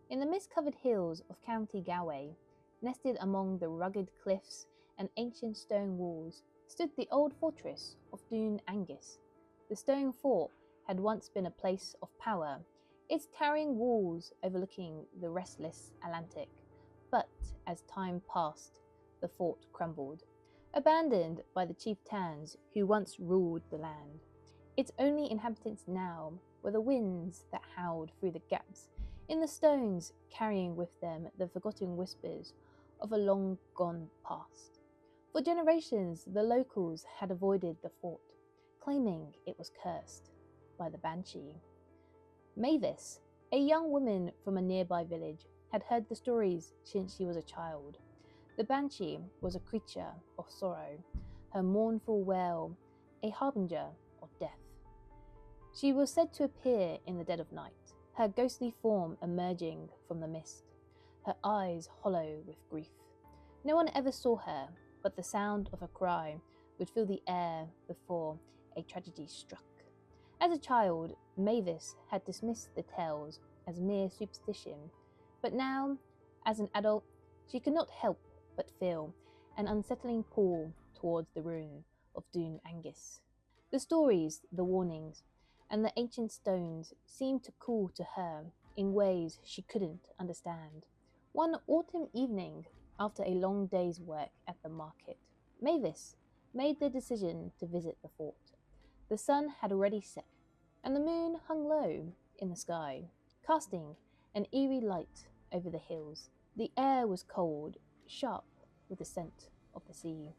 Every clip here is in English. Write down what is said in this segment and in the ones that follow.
In the mist-covered hills of County Galway, nested among the rugged cliffs and ancient stone walls, stood the old fortress of Dún Aengus. The stone fort had once been a place of power, its towering walls overlooking the restless Atlantic. But as time passed, the fort crumbled, abandoned by the chieftains who once ruled the land. Its only inhabitants now were the winds that howled through the gaps in the stones, carrying with them the forgotten whispers of a long-gone past. For generations, the locals had avoided the fort, claiming it was cursed by the Banshee. Mavis, a young woman from a nearby village, had heard the stories since she was a child. The Banshee was a creature of sorrow, her mournful wail a harbinger of death. She was said to appear in the dead of night, her ghostly form emerging from the mist, her eyes hollow with grief. No one ever saw her, but the sound of her cry would fill the air before a tragedy struck. As a child, Mavis had dismissed the tales as mere superstition, but now, as an adult, she could not help but feel an unsettling pull towards the ruin of Dún Aengus. The stories, the warnings, and the ancient stones seemed to call to her in ways she couldn't understand. One autumn evening, after a long day's work at the market, Mavis made the decision to visit the fort. The sun had already set, and the moon hung low in the sky, casting an eerie light over the hills. The air was cold, sharp with the scent of the sea,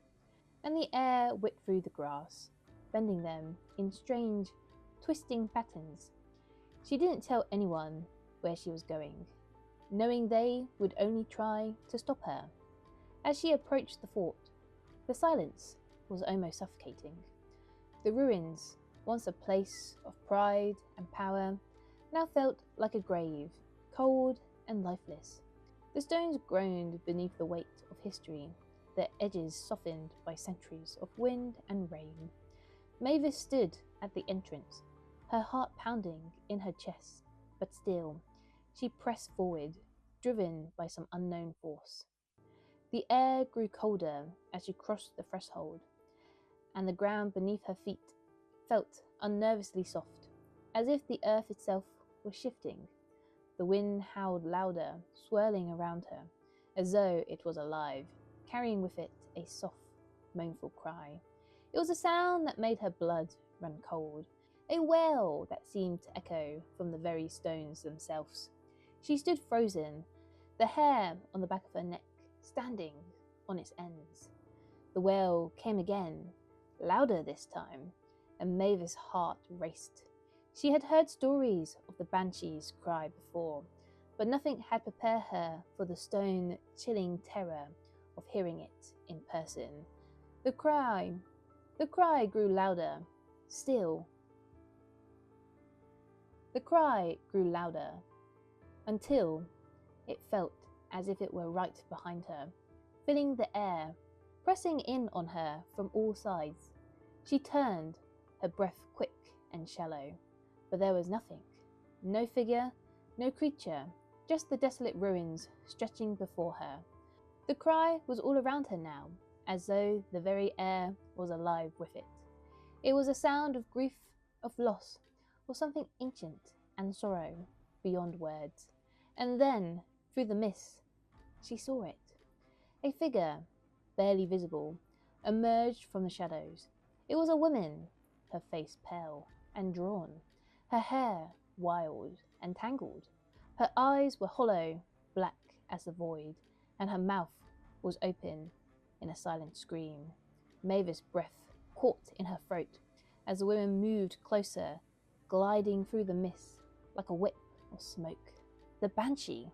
and the air whipped through the grass, bending them in strange, twisting patterns. She didn't tell anyone where she was going, knowing they would only try to stop her. As she approached the fort, the silence was almost suffocating. The ruins, once a place of pride and power, now felt like a grave, cold and lifeless. The stones groaned beneath the weight of history, their edges softened by centuries of wind and rain. Mavis stood at the entrance, her heart pounding in her chest, but still, she pressed forward, driven by some unknown force. The air grew colder as she crossed the threshold, and the ground beneath her feet felt unnervously soft, as if the earth itself was shifting. The wind howled louder, swirling around her, as though it was alive, carrying with it a soft, mournful cry. It was a sound that made her blood run cold, a wail that seemed to echo from the very stones themselves. She stood frozen, the hair on the back of her neck standing on its ends. The wail came again, louder this time, and Mavis' heart raced. She had heard stories of the Banshee's cry before, but nothing had prepared her for the stone-chilling terror of hearing it in person. The cry grew louder, still. The cry grew louder, until it felt as if it were right behind her, filling the air, pressing in on her from all sides. She turned, her breath quick and shallow, but there was nothing. No figure, no creature, just the desolate ruins stretching before her. The cry was all around her now, as though the very air was alive with it. It was a sound of grief, of loss, or something ancient and sorrow beyond words. And then, through the mist, she saw it. A figure, barely visible, emerged from the shadows. It was a woman, her face pale and drawn, her hair wild and tangled. Her eyes were hollow, black as the void, and her mouth was open in a silent scream. Mavis' breath caught in her throat as the woman moved closer, gliding through the mist like a whip of smoke. The Banshee!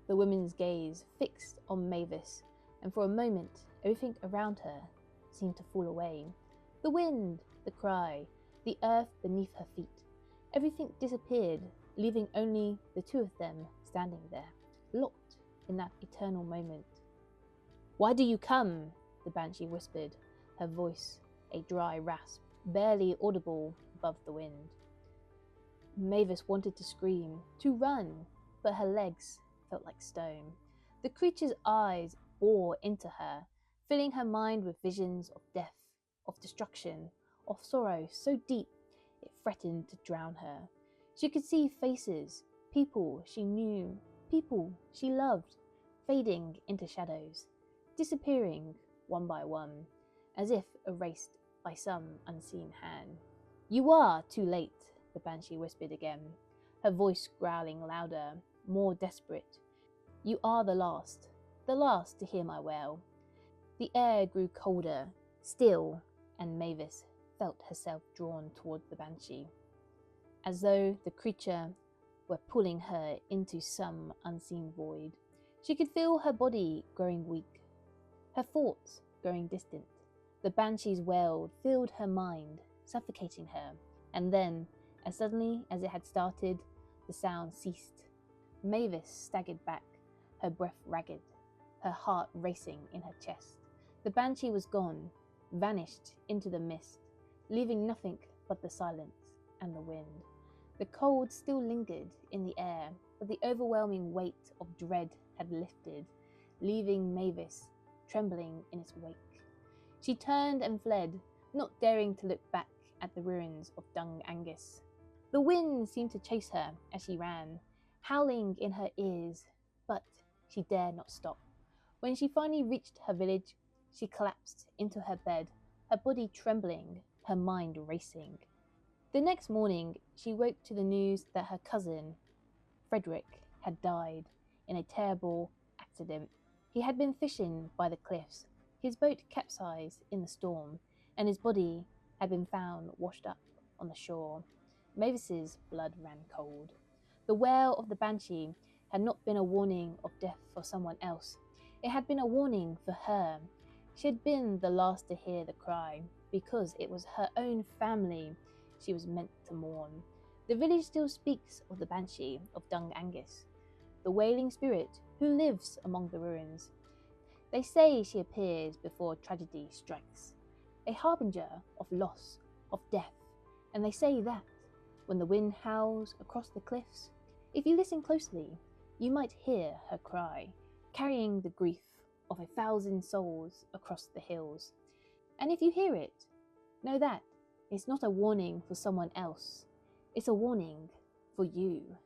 The woman's gaze fixed on Mavis, and for a moment everything around her seemed to fall away. The wind, the cry, the earth beneath her feet. Everything disappeared, leaving only the two of them standing there, locked in that eternal moment. "Why do you come?" the Banshee whispered, her voice a dry rasp, barely audible above the wind. Mavis wanted to scream, to run, but her legs felt like stone. The creature's eyes bore into her, filling her mind with visions of death, of destruction, of sorrow so deep it threatened to drown her. She could see faces, people she knew, people she loved, fading into shadows, disappearing one by one, as if erased by some unseen hand. "You are too late," the Banshee whispered again, her voice growling louder, more desperate. "You are the last to hear my wail." The air grew colder, still, and Mavis felt herself drawn toward the Banshee, as though the creature were pulling her into some unseen void. She could feel her body growing weak, her thoughts growing distant. The Banshee's wail filled her mind, suffocating her, and then, as suddenly as it had started, the sound ceased. Mavis staggered back, her breath ragged, her heart racing in her chest. The Banshee was gone, vanished into the mist, leaving nothing but the silence and the wind. The cold still lingered in the air, but the overwhelming weight of dread had lifted, leaving Mavis trembling in its wake. She turned and fled, not daring to look back at the ruins of Dún Aengus. The wind seemed to chase her as she ran, howling in her ears, but she dared not stop. When she finally reached her village, she collapsed into her bed, her body trembling, her mind racing. The next morning, she woke to the news that her cousin, Frederick, had died in a terrible accident. He had been fishing by the cliffs. His boat capsized in the storm, and his body had been found washed up on the shore. Mavis's blood ran cold. The wail of the Banshee had not been a warning of death for someone else. It had been a warning for her. She had been the last to hear the cry, because it was her own family she was meant to mourn. The village still speaks of the Banshee of Dún Aengus, the wailing spirit who lives among the ruins. They say she appears before tragedy strikes, a harbinger of loss, of death, and they say that, when the wind howls across the cliffs, if you listen closely, you might hear her cry, carrying the grief of 1,000 souls across the hills. And if you hear it, know that it's not a warning for someone else, it's a warning for you.